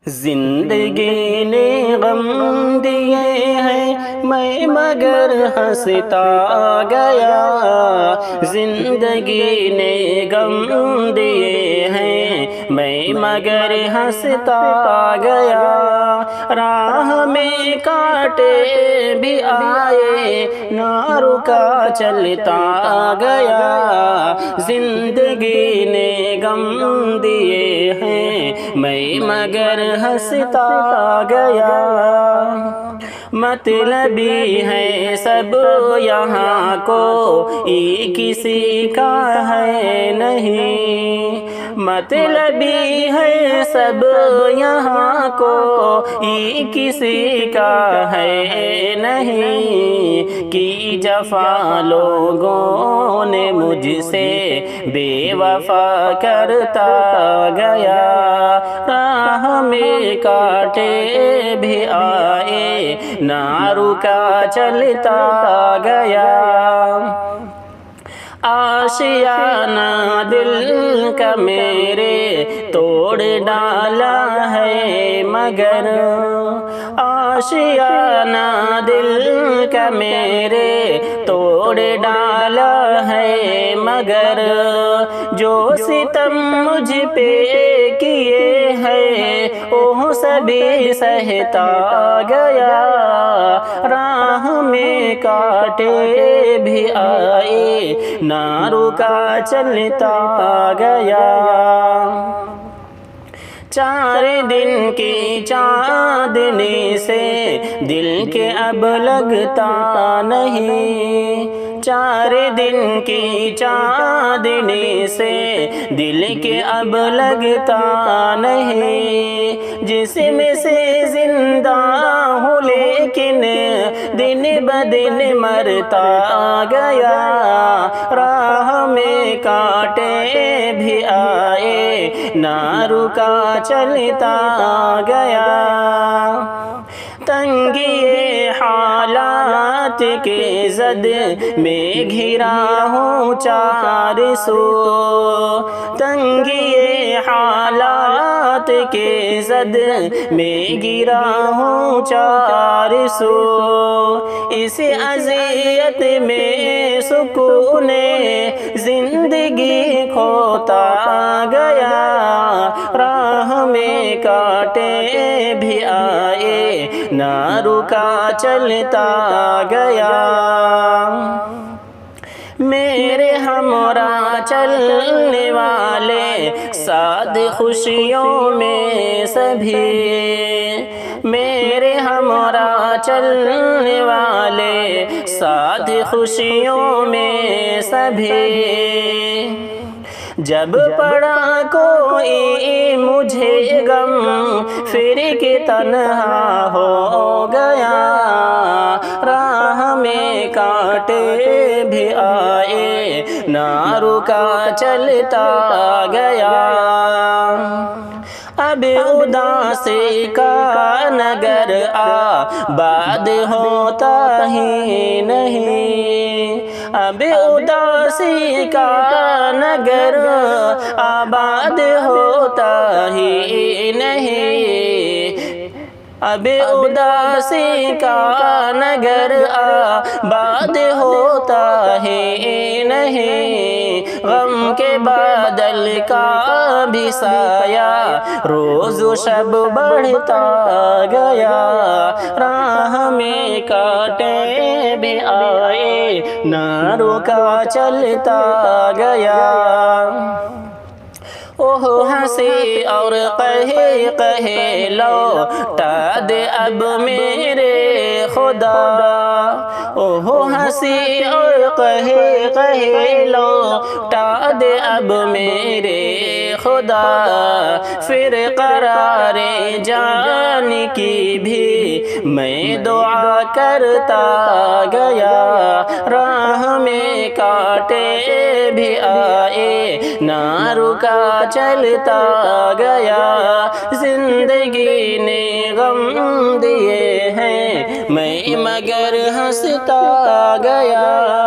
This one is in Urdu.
زندگی نے غم دیے ہیں میں مگر ہنستا گیا، زندگی نے غم دیے ہیں میں مگر ہنستا گیا، راہ میں کانٹے بھی آئے نہ رکا چلتا گیا، زندگی نے غم دیے ہیں میں مگر ہنستا گیا، مطلبی ہے سب یہاں کوئی کسی کا ہے نہیں، مطلبی ہے سب یہاں کوئی کسی کا ہے نہیں، کی جفا لوگوں نے مجھ سے بے وفا کرتا گیا، راہ میں کانٹے بھی آئے نہ رکا چلتا گیا، آشیانہ دل کا میرے توڑ ڈالا ہے مگر، آشیانہ دل کا میرے توڑ ڈالا ہے مگر، جو ستم مجھ پہ کیے ہیں وہ سبھی سہتا گیا، راہ میں کانٹے بھی آئے نہ رکا چلتا گیا، 4 دن کی چاندنی سے دل کے اب لگتا نہیں، 4 دن کی چاندنی سے دل کے اب لگتا نہیں، جسم سے زندہ ہوں لیکن دن بدن مرتا گیا، راہ میں کانٹے بھی آئے نہ رکا چلتا گیا، تنگی حالات کے زد میں گھرا ہوں 4 سو، تنگی حالات کے زد میں گرا ہوں 4 سو، اس اذیت میں سکون زندگی کھوتا گیا، راہ میں کانٹے بھی آئے نہ رکا چلتا گیا، میرے ہمراہ چلنے والے ساتھ خوشیوں میں سبھی، میرے ہمراہ چلنے والے ساتھ خوشیوں میں سبھی، جب پڑا کوئی مجھے غم پھر کہ تنہا ہو گیا، راہ میں کانٹے بھی آئے نہ رکا چلتا گیا، اب اداسی کا نگر آباد ہوتا ہی نہیں، اب اداسی کا نگر آباد ہوتا ہی نہیں، اب اداسی کا نگر آباد ہوتا ہی نہیں، غم کے بادل کا بھی سایہ روز و شب بڑھتا گیا، راہ میں کانٹے بھی آئے نہ رکا چلتا گیا، اوہ ہنسی اور قہقہے لوٹا دے اب میرے خدا، اوہ ہنسی اور قہقہے لوٹا دے اب میرے خدا، پھر قرار جان کی بھی میں دعا کرتا گیا، راہ میں کانٹے بھی آئے نہ رکا چلتا گیا، زندگی نے غم دیے ہیں میں مگر ہنستا گیا۔